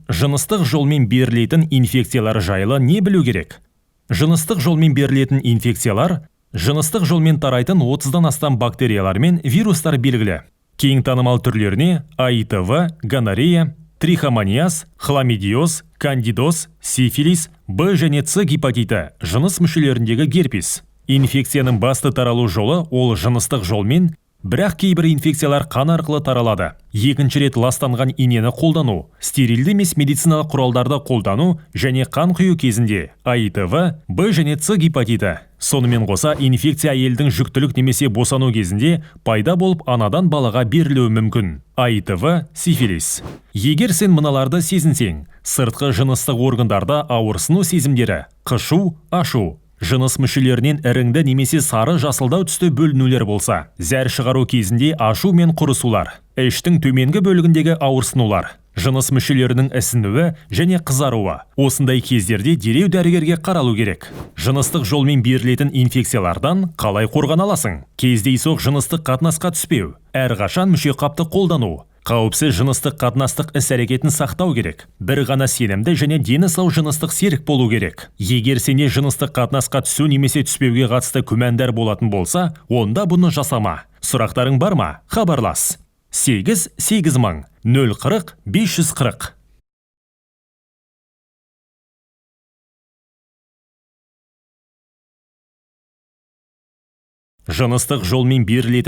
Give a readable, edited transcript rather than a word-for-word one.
Жыныстық жолмен берілетін инфекциялар жайлы не білу керек? Жыныстық жолмен берілетін инфекциялар жыныстық жолмен тарайтын 30-дан астам бактериялар мен вирустар белгілі. Кең танымал түрлеріне АИТВ, гонорея, трихомониаз, хламидиоз, кандидоз, сифилис, Б және С гепатиті, жыныс мүшелеріндегі герпес. Инфекцияның басты таралу жолы ол жыныстық жолмен, бірақ кейбір инфекциялар қан арқылы таралады. Екінші рет ластанған инені қолдану, стерилді емес медициналық құралдарды қолдану және қан құю кезінде АИТВ, Б және С гепатиті. Сонымен қоса инфекция әйелдің жүктілік немесе босану кезінде пайда болып анадан балаға берілуі мүмкін. АИТВ, сифилис. Егер сен мыналарды сезінсең, сыртқы жыныстық органдарда ауырсыну сезімдері, қышу, ашу, жыныс мүшелерінен іріңді немесе сары жасылдау түсті бөлінулер болса, зәр шығару кезінде ашу мен құрысулар, іштің төменгі бөлігіндегі ауырсынулар, жыныс мүшелерінің ісінуі және қызаруы. Осындай кездерде дереу дәрігерге қаралу керек. Жыныстық жолмен берілетін инфекциялардан қалай қорғана аласың? Кездейсоқ жыныстық қатынасқа түспеу, әрқашан мүше қапты қолдану, қауіпсіз жыныстық қатынастық іс-әрекетін сақтау керек. Бір ғана сенімді және дені сау жыныстық серік болу керек. Егер сене жыныстық қатынасқа түсу немесе түспеуге қатысты күмәндар болатын болса, онда бұны жасама. Сұрақтарың бар ма? Хабарлас. 8-8 мың 040 540. Жыныстық жолмен берілетін